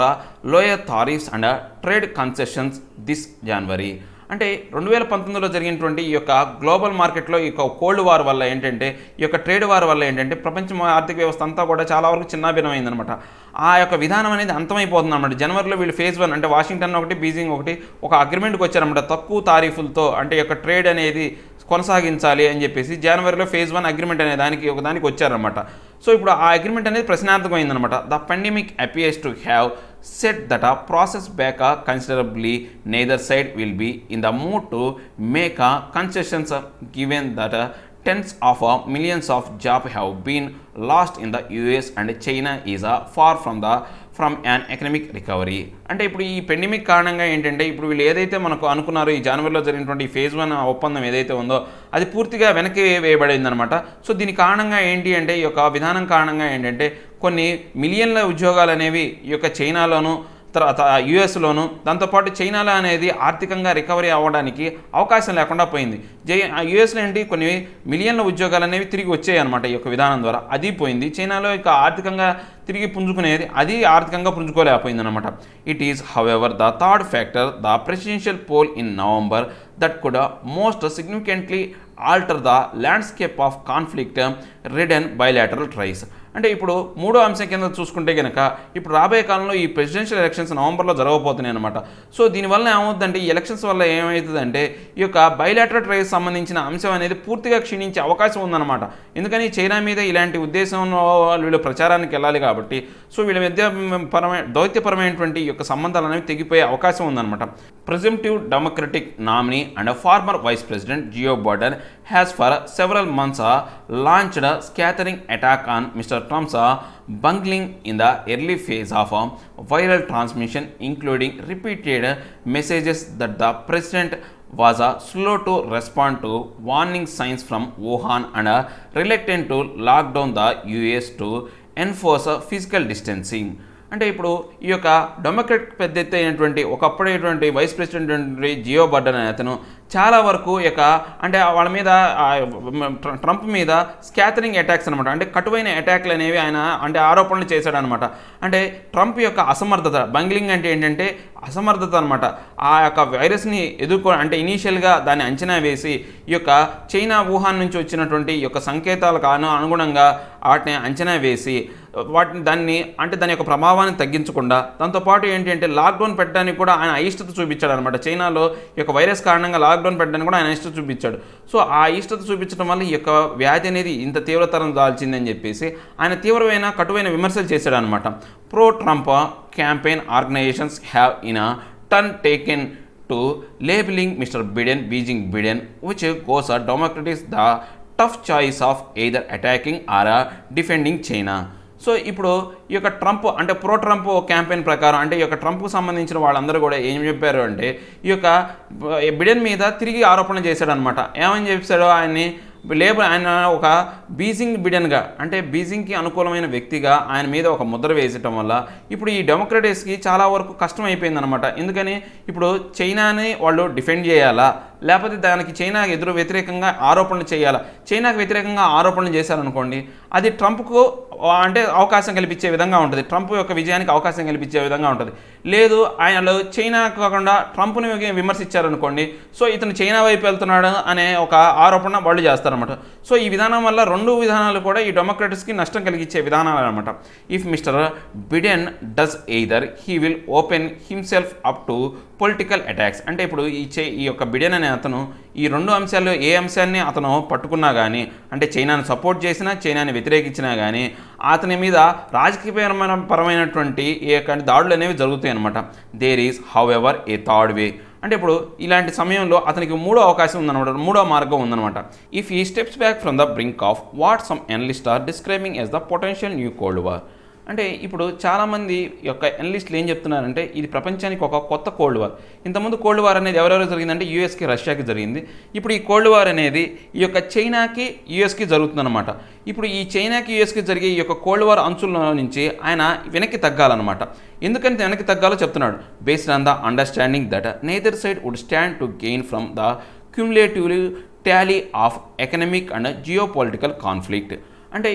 lower tariffs and trade concessions this January. అంటే 2019లో జరిగినటువంటి ఈ యొక్క global మార్కెట్లో ఈ యొక్క cold war వల్ల ఏంటంటే ఈ యొక్క ట్రేడ్ వార్ వల్ల ఏంటంటే ప్రపంచ ఆర్థిక వ్యవస్థ అంతా కూడా చాలా వరకు చిన్నాభిన్నమైందనమాట. ఆ యొక్క విధానం అనేది అంతమైపోతుంది అనమాట. జనవరిలో వీళ్ళు ఫేజ్ 1 అంటే వాషింగ్టన్ ఒకటి బీజింగ్ ఒకటి ఒక అగ్రిమెంట్కి వచ్చారనమాట. తక్కువ తారీఫులతో అంటే ఈ యొక్క ట్రేడ్ అనేది కొనసాగించాలి అని చెప్పేసి జనవరిలో ఫేజ్ 1 అగ్రిమెంట్ అనే దానికి వచ్చారనమాట. సో ఇప్పుడు ఆ అగ్రిమెంట్ అనేది ప్రశ్నార్థకమైందనమాట. The pandemic appears to have said that a process back considerably. Neither side will be in the mood to make concessions given that tens of millions of jobs have been lost in the US and China is far from an economic recovery. అంటే ఇప్పుడు ఈ pandemic కారణంగా ఏంటంటే ఇప్పుడు వీళ్ళు ఏదైతే మనకు అనుకున్నారో ఈ జనవరిలో జరిగినటువంటి ఫేజ్ 1 ఒప్పందం ఏదైతే ఉందో అది పూర్తిగా వెనక్కి వేయబడిందనమాట. సో దీని కారణంగా ఏంటి అంటే ఈ యొక్క విధానం కారణంగా ఏంటంటే కొన్ని మిలియన్ల ఉద్యోగాలు అనేవి ఈ యొక్క చైనాలోను తర్వాత యుఎస్లోను దాంతోపాటు చైనాలో అనేది ఆర్థికంగా రికవరీ అవ్వడానికి అవకాశం లేకుండా పోయింది. యుఎస్లో ఏంటి కొన్ని మిలియన్ల ఉద్యోగాలు అనేవి తిరిగి వచ్చాయి అనమాట ఈ యొక్క విధానం ద్వారా. అది పోయింది. చైనాలో ఇక ఆర్థికంగా తిరిగి పుంజుకునేది అది ఆర్థికంగా పుంజుకోలేకపోయింది అనమాట. It is however the third factor the presidential poll in November that could most significantly alter the landscape of conflict ridden bilateral ties. అంటే ఇప్పుడు మూడో అంశం కింద చూసుకుంటే కనుక ఇప్పుడు రాబోయే కాలంలో ఈ ప్రెసిడెన్షియల్ ఎలక్షన్స్ నవంబర్లో జరగబోతున్నాయి అనమాట. సో దీనివల్ల ఏమవుతుందంటే ఈ ఎలక్షన్స్ వల్ల ఏమవుతుందంటే ఈ యొక్క బైలాటరల్ ట్రైస్ సంబంధించిన అంశం అనేది పూర్తిగా క్షీణించే అవకాశం ఉందన్నమాట. ఎందుకని చైనా మీద ఇలాంటి ఉద్దేశంలో వీళ్ళు ప్రచారానికి వెళ్ళాలి కాబట్టి సో వీళ్ళ మధ్య దౌత్యపరమైనటువంటి ఈ యొక్క సంబంధాలు అనేవి తెగిపోయే అవకాశం ఉందన్నమాట. Presumptive democratic nominee and former vice president Joe Biden has for several months launched a scattering attack on Mr. Trump's bungling in the early phase of viral transmission, including repeated messages that the president was slow to respond to warning signs from Wuhan and reluctant to lock down the US to enforce physical distancing. అంటే ఇప్పుడు ఈ యొక్క democrat పెద్ద ఎత్తున అయినటువంటి ఒకప్పుడైనటువంటి vice president Joe Biden అనే అతను చాలా వరకు ఇక అంటే వాళ్ళ మీద ట్రంప్ మీద స్కాటరింగ్ అటాక్స్ అనమాట, అంటే కటువైన అటాక్లు అనేవి ఆయన అంటే ఆరోపణలు చేశాడనమాట. అంటే ట్రంప్ యొక్క అసమర్థత బంగ్లింగ్ అంటే ఏంటంటే అసమర్థత అనమాట. ఆ యొక్క వైరస్ని అంటే ఇనీషియల్గా దాన్ని అంచనా వేసి ఈ యొక్క చైనా వుహాన్ నుంచి వచ్చినటువంటి ఈ యొక్క సంకేతాలకు అనుగుణంగా వాటిని అంచనా వేసి దాని యొక్క ప్రభావాన్ని తగ్గించకుండా దాంతోపాటు ఏంటంటే లాక్డౌన్ పెట్టడానికి కూడా ఆయన అయిష్టత చూపించాడు అనమాట. చైనాలో ఈ యొక్క వైరస్ కారణంగా లాక్డౌన్ పెట్టడానికి కూడా ఆయన అయిష్టత చూపించాడు. సో ఆ అయిష్టత చూపించడం వల్ల ఈ యొక్క వ్యాధి అనేది ఇంత తీవ్రతరం దాల్చిందని చెప్పేసి ఆయన తీవ్రమైన కటువైన విమర్శలు చేశాడు అనమాట. Pro Trump campaign organizations have in a turn taken to labelling mister Biden which goes a democratics the tough choice of either attacking or defending China. So ఇప్పుడు ఈ యొక్క ట్రంప్ ప్రో ట్రంప్ క్యాంపెయిన్ ప్రకారం ఈ యొక్క ట్రంప్కు సంబంధించిన వాళ్ళందరూ కూడా ఏం చెప్పారు అంటే ఈ యొక్క బిడెన్ మీద తిరిగి ఆరోపణ చేశాడు అనమాట. ఏమని చెప్పాడో ఆయన ఒక బిడెన్గా బీజింగ్కి అనుకూలమైన వ్యక్తిగా ఆయన మీద ఒక ముద్ర వేసటం వల్ల ఇప్పుడు ఈ డెమోక్రటిక్స్కి చాలా వరకు కష్టం అయిపోయిందనమాట. ఎందుకని ఇప్పుడు చైనాని వాళ్ళు డిఫెండ్ చేయాలా, లేకపోతే దానికి చైనాకి వ్యతిరేకంగా ఆరోపణలు చేయాలా? చైనాకు వ్యతిరేకంగా ఆరోపణలు చేశారనుకోండి, అది ట్రంప్కు అవకాశం కల్పించే విధంగా ఉంటుంది, ట్రంప్ యొక్క విజయానికి అవకాశం కల్పించే విధంగా ఉంటుంది. లేదు ఆయనలో చైనా కాకుండా ట్రంప్ని విమర్శించారనుకోండి, సో ఇతను చైనా వైపు వెళ్తున్నాడు అనే ఒక ఆరోపణ వాళ్ళు చేస్తారనమాట. సో ఈ విధానం వల్ల రెండు విధానాలు కూడా ఈ డెమోక్రటిక్స్కి నష్టం కలిగించే విధానాలు అనమాట. If mister Biden does either he will open himself up to political attacks. ఇప్పుడు ఈ యొక్క బిడెన్ అనే అతను ఈ రెండు అంశాల్లో ఏ అంశాన్ని అతను పట్టుకున్నా కానీ, చైనాను సపోర్ట్ చేసినా చైనాని వ్యతిరేకించినా కానీ అతని మీద రాజకీయపరమైనటువంటి దాడులు అనేవి జరుగుతాయి అనమాట. There is however a third way. ఇప్పుడు ఇలాంటి సమయంలో అతనికి మూడో అవకాశం ఉందన్నమాట, మూడో మార్గం ఉందన్నమాట. If he steps back from the brink of what some analyst are describing as the potential new cold war. ఇప్పుడు చాలామంది యొక్క అనలిస్టులు ఏం చెప్తున్నారంటే ఇది ప్రపంచానికి ఒక కొత్త కోల్డ్ వార్. ఇంతకుముందు కోల్డ్ వార్ అనేది ఎవరెవరు జరిగిందంటే యూఎస్కి రష్యాకి జరిగింది. ఇప్పుడు ఈ కోల్డ్ వార్ అనేది ఈ యొక్క చైనాకి యూఎస్కి జరుగుతుందన్నమాట. ఇప్పుడు ఈ చైనాకి యూఎస్కి జరిగే ఈ యొక్క కోల్డ్ వార్ అంచుల నుంచి ఆయన వెనక్కి తగ్గాలన్నమాట. ఎందుకంటే వెనక్కి తగ్గాలో చెప్తున్నాడు. Based on the understanding that neither side would stand to gain from the cumulative tally of economic and geopolitical conflict.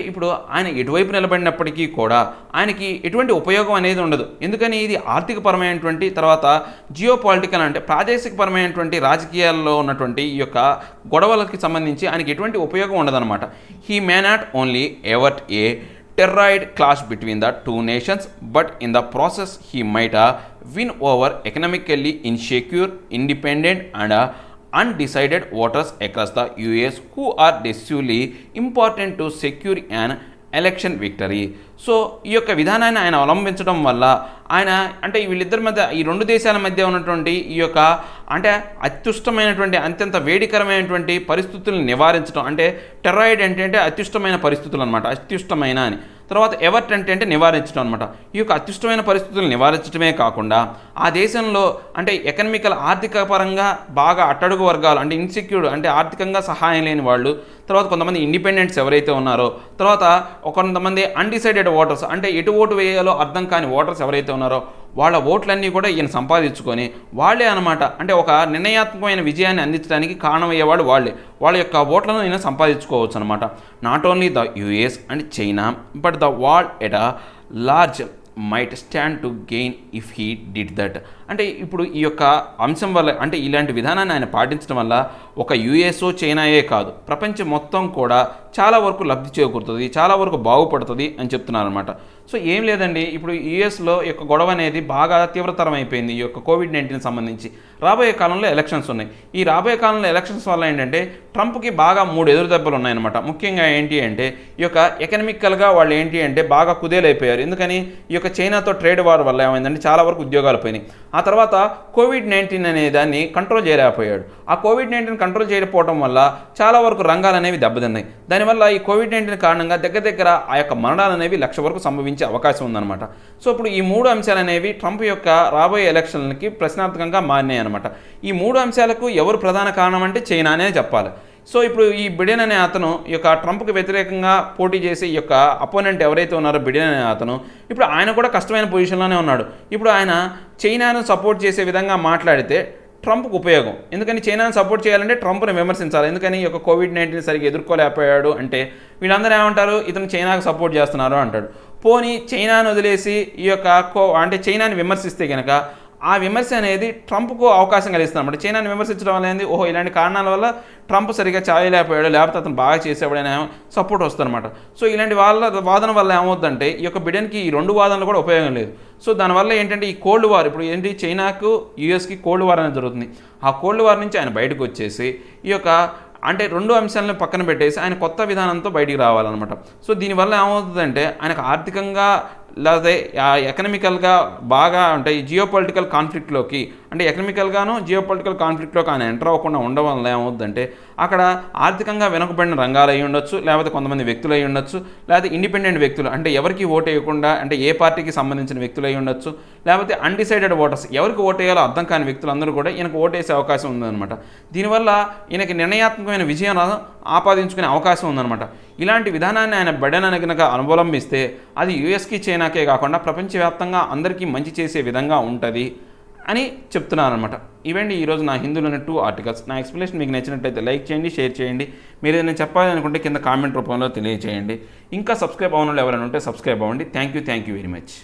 ఇప్పుడు ఆయన ఎటువైపు నిలబడినప్పటికీ కూడా ఆయనకి ఎటువంటి ఉపయోగం అనేది ఉండదు. ఎందుకని ఇది ఆర్థికపరమైనటువంటి తర్వాత జియో పొలిటికల్ ప్రాదేశికపరమైనటువంటి రాజకీయాల్లో ఉన్నటువంటి ఈ యొక్క గొడవలకి సంబంధించి ఆయనకి ఎటువంటి ఉపయోగం ఉండదన్నమాట. He may not only ever A terroid clash between the two nations, but in the process he might win over economically insecure, independent and undecided voters across the US who are decisively important to secure an election victory. So ఈ యొక్క విధానాన్ని ఆయన అవలంబించడం వల్ల ఆయన వీళ్ళిద్దరి మధ్య ఈ రెండు దేశాల మధ్య ఉన్నటువంటి ఈ యొక్క అత్యుష్టమైనటువంటి అత్యంత వేడికరమైనటువంటి పరిస్థితులను నివారించడం. టెర్రాయిడ్ అంటే అత్యుష్టమైన పరిస్థితులు అనమాట, అత్యుష్టమైన అని. తర్వాత ఎవట్ అంటే నివారించడం అనమాట. ఈ యొక్క అత్యుష్టమైన పరిస్థితులను నివారించడమే కాకుండా ఆ దేశంలో ఎకనామికల్ ఆర్థిక పరంగా బాగా అట్టడుగు వర్గాలు ఇన్సెక్యూర్ ఆర్థికంగా సహాయం లేని వాళ్ళు, తర్వాత కొంతమంది ఇండిపెండెంట్స్ ఎవరైతే ఉన్నారో, తర్వాత కొంతమంది అన్డిసైడెడ్ ఓటర్స్ ఎటు ఓటు వేయాలో అర్థం కాని ఓటర్స్ ఎవరైతే ఉన్నారో వాళ్ళ ఓట్లన్నీ కూడా ఈయన సంపాదించుకొని వాళ్ళే అనమాట ఒక నిర్ణయాత్మకమైన విజయాన్ని అందించడానికి కారణమయ్యేవాళ్ళు వాళ్ళ యొక్క ఓట్లను ఈయన సంపాదించుకోవచ్చు అనమాట. Not only the US and China but the world at a large might stand to gain if he did that. ఇప్పుడు ఈ యొక్క అంశం వల్ల ఇలాంటి విధానాన్ని ఆయన పాటించడం వల్ల ఒక యుఎస్ చైనాయే కాదు ప్రపంచం మొత్తం కూడా చాలా వరకు లబ్ధి చేకూరుతుంది, చాలా వరకు బాగుపడుతుంది అని చెప్తున్నారనమాట. సో ఏం లేదండి, ఇప్పుడు యుఎస్లో యొక్క గొడవ అనేది బాగా తీవ్రతరం అయిపోయింది ఈ యొక్క కోవిడ్-19 సంబంధించి. రాబోయే కాలంలో ఎలక్షన్స్ ఉన్నాయి. ఈ రాబోయే కాలంలో ఎలక్షన్స్ వల్ల ట్రంప్కి బాగా 3 ఎదురు దెబ్బలు ఉన్నాయన్నమాట. ముఖ్యంగా ఈ యొక్క ఎకనామికల్గా వాళ్ళు బాగా కుదేలైపోయారు. ఎందుకని ఈ యొక్క చైనాతో ట్రేడ్ వార్ వల్ల ఏమైందంటే చాలా వరకు ఉద్యోగాలు పోయినాయి. ఆ తర్వాత కోవిడ్-19 అనే దాన్ని కంట్రోల్ చేయలేకపోయాడు. ఆ కోవిడ్-19 కంట్రోల్ చేయకపోవడం వల్ల చాలా వరకు రంగాలు అనేవి దెబ్బతిన్నాయి. దానివల్ల ఈ కోవిడ్-19 కారణంగా దగ్గర ఆ యొక్క మరణాలు అనేవి 1,00,000 వరకు సంభవించే అవకాశం ఉందన్నమాట. సో ఇప్పుడు ఈ 3 అంశాలు అనేవి ట్రంప్ యొక్క రాబోయే ఎలక్షన్లకి ప్రశ్నార్థకంగా మారినాయి అనమాట. ఈ 3 అంశాలకు ఎవరు ప్రధాన కారణం అంటే చైనా అనే చెప్పాలి. సో ఇప్పుడు ఈ బిడెన్ అనే అతను ఈ యొక్క ట్రంప్కి వ్యతిరేకంగా పోటీ చేసే ఈ యొక్క అపోనెంట్ ఎవరైతే ఉన్నారో బిడెన్ అనే అతను ఇప్పుడు ఆయన కూడా కష్టమైన పొజిషన్లోనే ఉన్నాడు. ఇప్పుడు ఆయన చైనాను సపోర్ట్ చేసే విధంగా మాట్లాడితే ట్రంప్కు ఉపయోగం. ఎందుకని చైనాను సపోర్ట్ చేయాలంటే ట్రంప్ని విమర్శించాలి. ఎందుకని ఈ యొక్క కోవిడ్-19 సరిగ్గా ఎదుర్కోలేకపోయాడు అంటే వీళ్ళందరూ ఏమంటారు, ఇతను చైనాకు సపోర్ట్ చేస్తున్నారు అంటాడు. పోనీ చైనాను వదిలేసి ఈ యొక్క చైనాని విమర్శిస్తే కనుక ఆ విమర్శ అనేది ట్రంప్కు అవకాశం కలిగిస్తుంది అనమాట. చైనాని విమర్శించడం వల్ల ఏంది, ఓహో ఇలాంటి కారణాల వల్ల ట్రంప్ సరిగ్గా చేయలేకపోయాడు, లేకపోతే అతను బాగా చేసేవాడని సపోర్ట్ వస్తుందన్నమాట. సో ఇలాంటి వాదన వల్ల ఏమవుతుందంటే ఈ యొక్క బిడెన్కి ఈ 2 వాదనలు కూడా ఉపయోగం లేదు. సో దానివల్ల ఏంటంటే ఈ కోల్డ్ వార్, ఇప్పుడు ఏంటి చైనాకు యూఎస్కి కోల్డ్ వార్ అనేది జరుగుతుంది. ఆ కోల్డ్ వార్ నుంచి ఆయన బయటకు వచ్చేసి ఈ యొక్క అంటే 2 అంశాలను పక్కన పెట్టేసి ఆయన కొత్త విధానంతో బయటికి రావాలన్నమాట. సో దీనివల్ల ఏమవుతుందంటే ఆయనకు ఆర్థికంగా లేకపోతే ఎకనామికల్గా బాగా అంటే ఈ జియోపొలిటికల్ కాన్ఫ్లిక్ట్లోకి అంటే ఎకనామికల్గాను జియోపొలిటికల్ కాన్ఫ్లిక్ట్లోకి ఆయన ఎంటర్ అవ్వకుండా ఉండడం వల్ల ఏమవుతుందంటే అక్కడ ఆర్థికంగా వెనుకబడిన రంగాలు అయి ఉండొచ్చు, లేకపోతే కొంతమంది వ్యక్తులు అయి ఉండొచ్చు, లేకపోతే ఇండిపెండెంట్ వ్యక్తులు అంటే ఎవరికి ఓటు వేయకుండా అంటే ఏ పార్టీకి సంబంధించిన వ్యక్తులు అయి ఉండొచ్చు, లేకపోతే అన్డిసైడెడ్ ఓటర్స్ ఎవరికి ఓటు వేయాలో అర్థం కాని వ్యక్తులందరూ కూడా ఈయనకు ఓటు వేసే అవకాశం ఉందన్నమాట. దీనివల్ల ఈయనకి నిర్ణయాత్మకమైన విజయం ఆపాదించుకునే అవకాశం ఉందన్నమాట. ఇలాంటి విధానాన్ని ఆయన బైడెన్ కనుక అవలంబిస్తే అది యూఎస్కి చైనాకే కాకుండా ప్రపంచవ్యాప్తంగా అందరికీ మంచి చేసే విధంగా ఉంటుంది అని చెప్తున్నాను అనమాట. ఇవండి ఈరోజు నా హిందూలోని 2 ఆర్టికల్స్. నా ఎక్స్ప్లెనేషన్ మీకు నచ్చినట్లయితే లైక్ చేయండి, షేర్ చేయండి. మీరు ఏదైనా చెప్పాలి అనుకుంటే కింద కామెంట్ రూపంలో తెలియజేయండి. ఇంకా సబ్స్క్రైబ్ అవ్వని వాళ్ళు ఎవరైనా ఉంటే సబ్స్క్రైబ్ అవ్వండి. Thank you very much.